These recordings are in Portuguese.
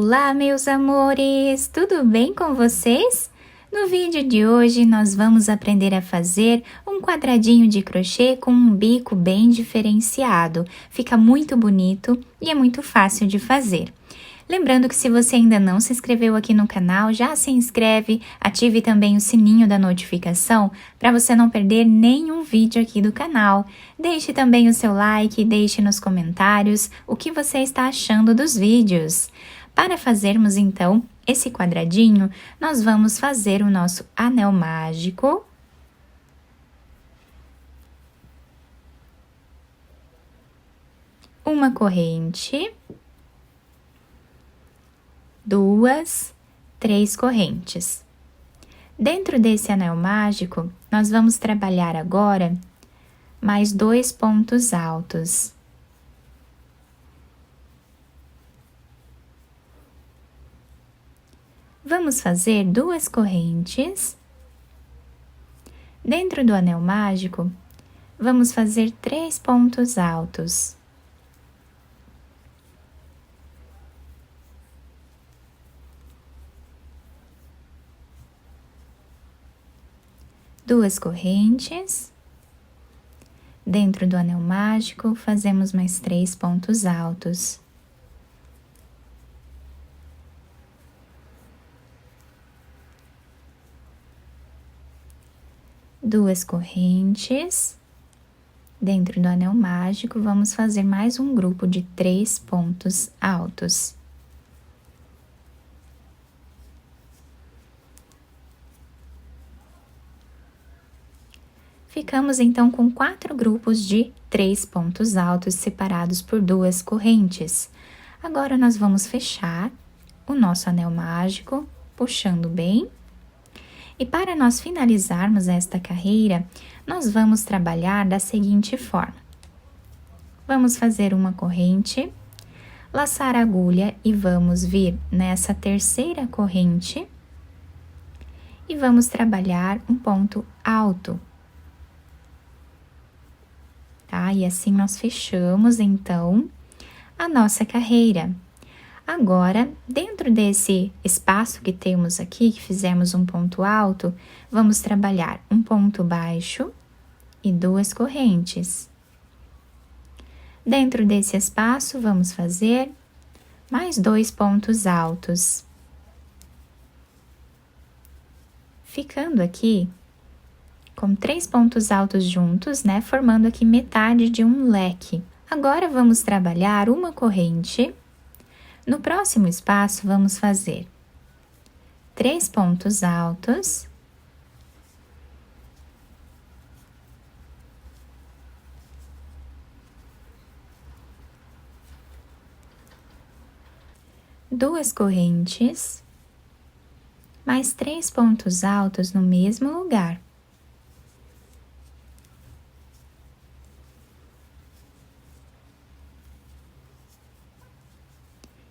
Olá, meus amores! Tudo bem com vocês? No vídeo de hoje, nós vamos aprender a fazer um quadradinho de crochê com um bico bem diferenciado. Fica muito bonito e é muito fácil de fazer. Lembrando que se você ainda não se inscreveu aqui no canal, já se inscreve, ative também o sininho da notificação para você não perder nenhum vídeo aqui do canal. Deixe também o seu like e deixe nos comentários o que você está achando dos vídeos. Para fazermos então esse quadradinho, nós vamos fazer o nosso anel mágico. Uma corrente. 2, 3 correntes. Dentro desse anel mágico, nós vamos trabalhar agora mais 2 pontos altos. Vamos fazer 2 correntes. Dentro do anel mágico, vamos fazer 3 pontos altos. Duas correntes. Dentro do anel mágico, fazemos mais 3 pontos altos. Duas correntes. Dentro do anel mágico, vamos fazer mais um grupo de 3 pontos altos. Ficamos então com 4 grupos de 3 pontos altos separados por 2 correntes. Agora, nós vamos fechar o nosso anel mágico, puxando bem. E para nós finalizarmos esta carreira, nós vamos trabalhar da seguinte forma. Vamos fazer uma corrente, laçar a agulha e vamos vir nessa terceira corrente e vamos trabalhar um ponto alto. Tá? E assim nós fechamos, então, a nossa carreira. Agora, dentro desse espaço que temos aqui, que fizemos um ponto alto, vamos trabalhar um ponto baixo e 2 correntes. Dentro desse espaço, vamos fazer mais 2 pontos altos. Ficando aqui com 3 pontos altos juntos, né? Formando aqui metade de um leque. Agora, vamos trabalhar uma corrente. No próximo espaço, vamos fazer 3 pontos altos. Duas correntes, mais 3 pontos altos no mesmo lugar.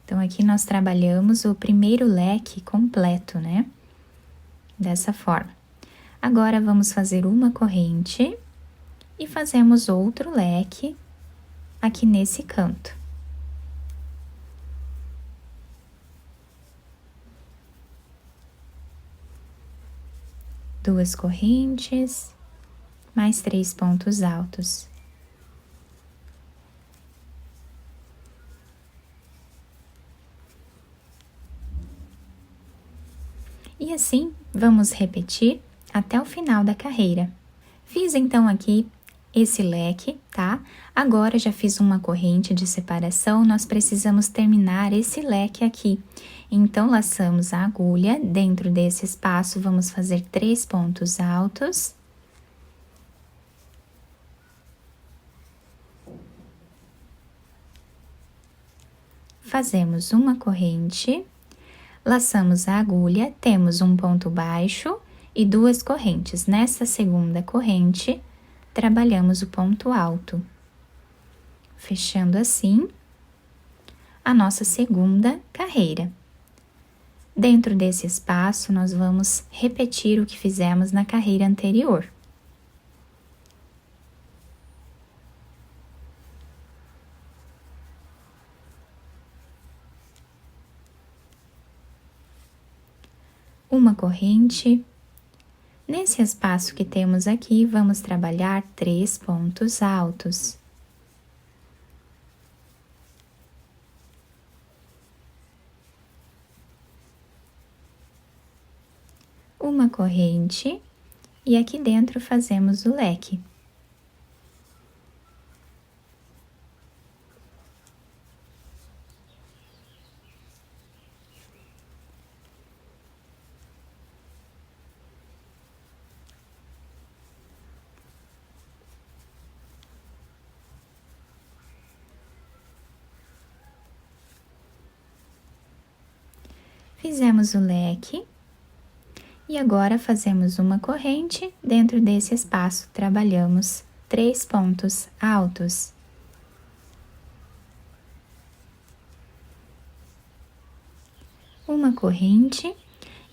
Então, aqui nós trabalhamos o primeiro leque completo, né? Dessa forma. Agora, vamos fazer uma corrente e fazemos outro leque aqui nesse canto. Duas correntes, mais 3 pontos altos. E assim, vamos repetir até o final da carreira. Fiz então aqui esse leque, tá? Agora já fiz uma corrente de separação, nós precisamos terminar esse leque aqui. Então, laçamos a agulha, dentro desse espaço, vamos fazer 3 pontos altos. Fazemos uma corrente. Laçamos a agulha, temos um ponto baixo e 2 correntes. Nessa segunda corrente, trabalhamos o ponto alto. Fechando assim a nossa segunda carreira. Dentro desse espaço, nós vamos repetir o que fizemos na carreira anterior. uma corrente. Nesse espaço que temos aqui, vamos trabalhar 3 pontos altos. Uma corrente, e aqui dentro fazemos o leque. Fizemos o leque e agora fazemos uma corrente. Dentro desse espaço, trabalhamos 3 pontos altos. Uma corrente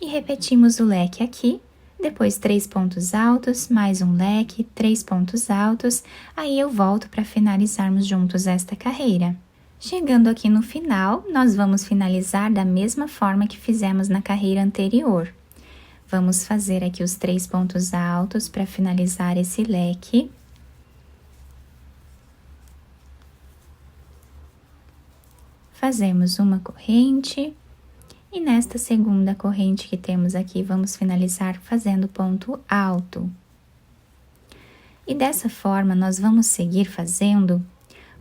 e repetimos o leque aqui. Depois 3 pontos altos, mais um leque, 3 pontos altos. Aí eu volto para finalizarmos juntos esta carreira. Chegando aqui no final, nós vamos finalizar da mesma forma que fizemos na carreira anterior. Vamos fazer aqui os 3 pontos altos para finalizar esse leque. Fazemos uma corrente. E nesta segunda corrente que temos aqui, vamos finalizar fazendo ponto alto. E dessa forma, nós vamos seguir fazendo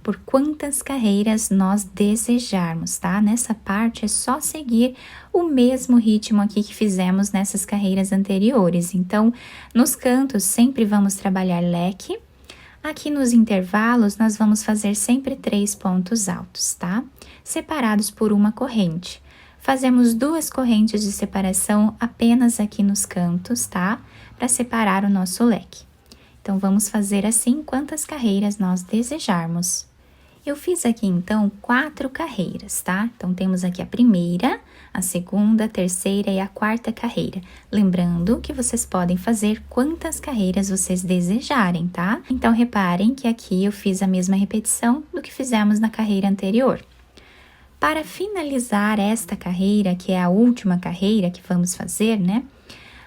por quantas carreiras nós desejarmos, tá? Nessa parte é só seguir o mesmo ritmo aqui que fizemos nessas carreiras anteriores. Então, nos cantos sempre vamos trabalhar leque. Aqui nos intervalos, nós vamos fazer sempre 3 pontos altos, tá? Separados por uma corrente. Fazemos 2 correntes de separação apenas aqui nos cantos, tá? Para separar o nosso leque. Então, vamos fazer assim quantas carreiras nós desejarmos. Eu fiz aqui, então, 4 carreiras, tá? Então, temos aqui a primeira, a segunda, a terceira e a quarta carreira. Lembrando que vocês podem fazer quantas carreiras vocês desejarem, tá? Então, reparem que aqui eu fiz a mesma repetição do que fizemos na carreira anterior. Para finalizar esta carreira, que é a última carreira que vamos fazer, né?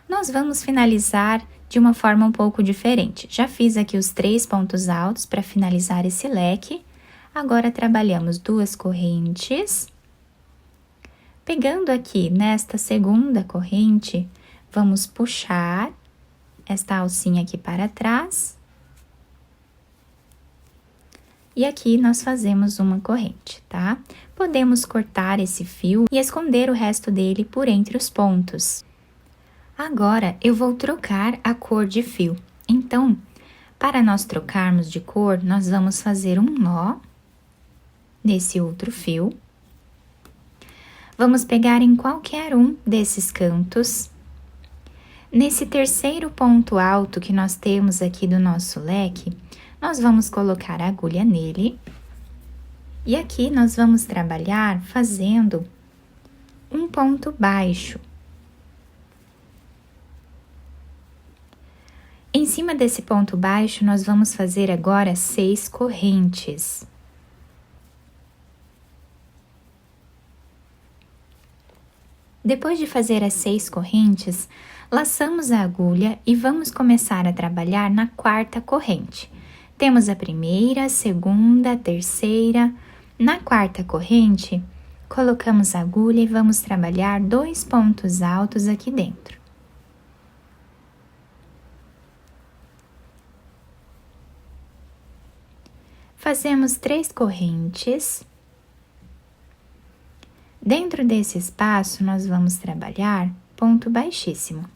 Nós vamos finalizar de uma forma um pouco diferente. Já fiz aqui os 3 pontos altos para finalizar esse leque. Agora, trabalhamos 2 correntes. Pegando aqui nesta segunda corrente, vamos puxar esta alcinha aqui para trás. E aqui nós fazemos uma corrente, tá? Podemos cortar esse fio e esconder o resto dele por entre os pontos. Agora, eu vou trocar a cor de fio. Então, para nós trocarmos de cor, nós vamos fazer um nó nesse outro fio. Vamos pegar em qualquer um desses cantos. Nesse terceiro ponto alto que nós temos aqui do nosso leque, nós vamos colocar a agulha nele. E aqui nós vamos trabalhar fazendo um ponto baixo. Em cima desse ponto baixo, nós vamos fazer agora 6 correntes. Depois de fazer as 6 correntes, laçamos a agulha e vamos começar a trabalhar na quarta corrente. Temos a primeira, a segunda, a terceira. Na quarta corrente, colocamos a agulha e vamos trabalhar 2 pontos altos aqui dentro. Fazemos 3 correntes. Dentro desse espaço, nós vamos trabalhar ponto baixíssimo,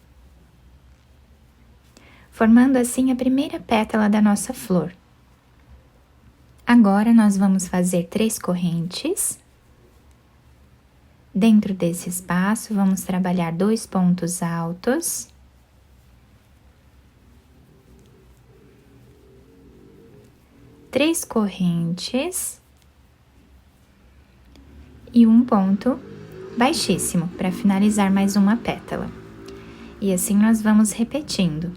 formando assim a primeira pétala da nossa flor. Agora, nós vamos fazer 3 correntes. Dentro desse espaço, vamos trabalhar 2 pontos altos. Três correntes. E um ponto baixíssimo, para finalizar mais uma pétala. E assim nós vamos repetindo.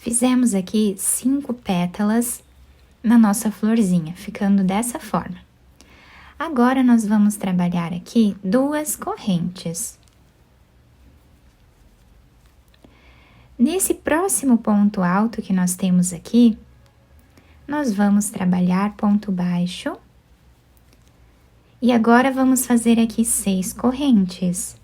Fizemos aqui 5 pétalas na nossa florzinha, ficando dessa forma. Agora, nós vamos trabalhar aqui 2 correntes. Nesse próximo ponto alto que nós temos aqui, nós vamos trabalhar ponto baixo. E agora, vamos fazer aqui 6 correntes.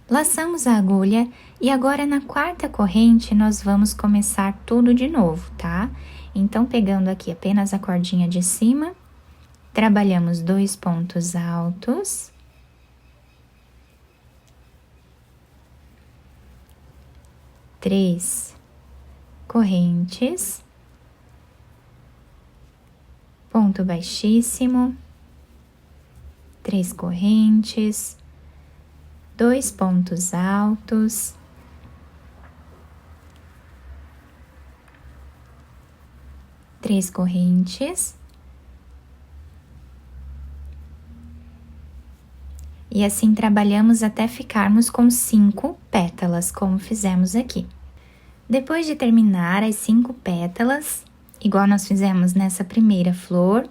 Laçamos a agulha e agora na 4ª corrente nós vamos começar tudo de novo, tá? Então, pegando aqui apenas a cordinha de cima, trabalhamos 2 pontos altos. Três correntes. Ponto baixíssimo. 3 correntes. 2 pontos altos, 3 correntes, e assim trabalhamos até ficarmos com 5 pétalas, como fizemos aqui. Depois de terminar as 5 pétalas, igual nós fizemos nessa primeira flor,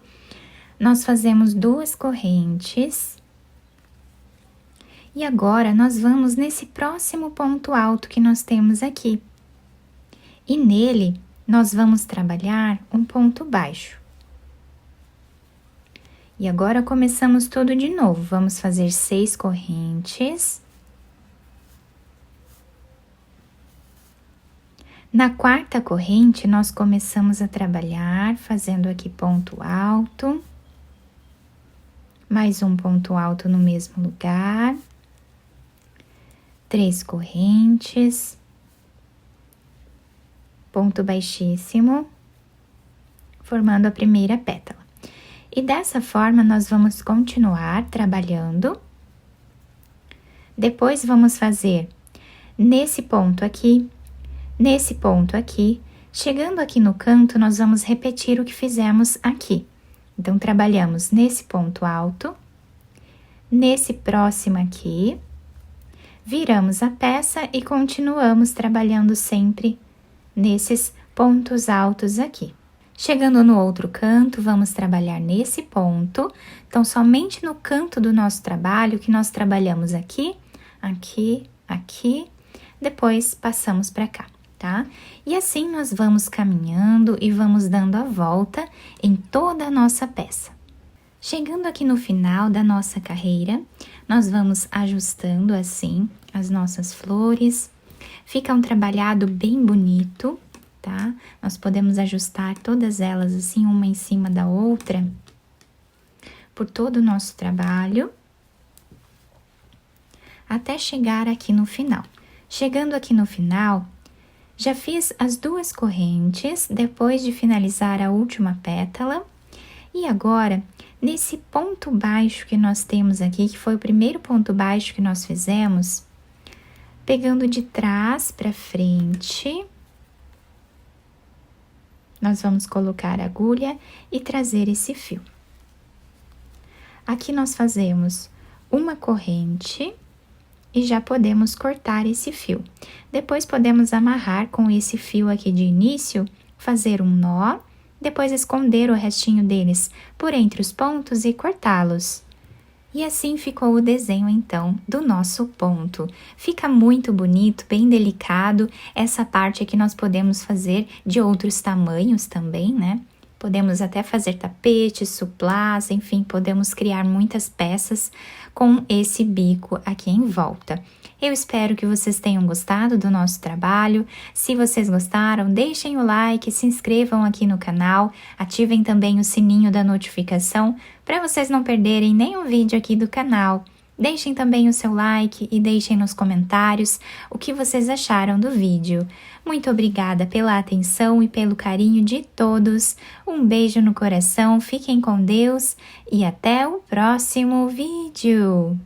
nós fazemos 2 correntes. E agora, nós vamos nesse próximo ponto alto que nós temos aqui. E nele, nós vamos trabalhar um ponto baixo. E agora, começamos tudo de novo. Vamos fazer 6 correntes. Na 4ª corrente, nós começamos a trabalhar, fazendo aqui ponto alto. Mais um ponto alto no mesmo lugar. 3 correntes, ponto baixíssimo, formando a primeira pétala. E dessa forma, nós vamos continuar trabalhando. Depois, vamos fazer nesse ponto aqui, chegando aqui no canto, nós vamos repetir o que fizemos aqui. Então, trabalhamos nesse ponto alto, nesse próximo aqui, viramos a peça e continuamos trabalhando sempre nesses pontos altos aqui. Chegando no outro canto, vamos trabalhar nesse ponto. Então, somente no canto do nosso trabalho, que nós trabalhamos aqui, aqui, aqui, depois passamos para cá, tá? E assim nós vamos caminhando e vamos dando a volta em toda a nossa peça. Chegando aqui no final da nossa carreira, nós vamos ajustando assim as nossas flores. Fica um trabalhado bem bonito, tá? Nós podemos ajustar todas elas assim, uma em cima da outra, por todo o nosso trabalho, até chegar aqui no final. Chegando aqui no final, já fiz as 2 correntes, depois de finalizar a última pétala, e agora, nesse ponto baixo que nós temos aqui, que foi o primeiro ponto baixo que nós fizemos, pegando de trás para frente, nós vamos colocar a agulha e trazer esse fio. Aqui nós fazemos uma corrente e já podemos cortar esse fio. Depois podemos amarrar com esse fio aqui de início, fazer um nó, depois esconder o restinho deles por entre os pontos e cortá-los. E assim ficou o desenho, então, do nosso ponto. Fica muito bonito, bem delicado. Essa parte aqui nós podemos fazer de outros tamanhos também, né? Podemos até fazer tapetes, suplás, enfim, podemos criar muitas peças com esse bico aqui em volta. Eu espero que vocês tenham gostado do nosso trabalho. Se vocês gostaram, deixem o like, se inscrevam aqui no canal, ativem também o sininho da notificação para vocês não perderem nenhum vídeo aqui do canal. Deixem também o seu like e deixem nos comentários o que vocês acharam do vídeo. Muito obrigada pela atenção e pelo carinho de todos. Um beijo no coração, fiquem com Deus e até o próximo vídeo!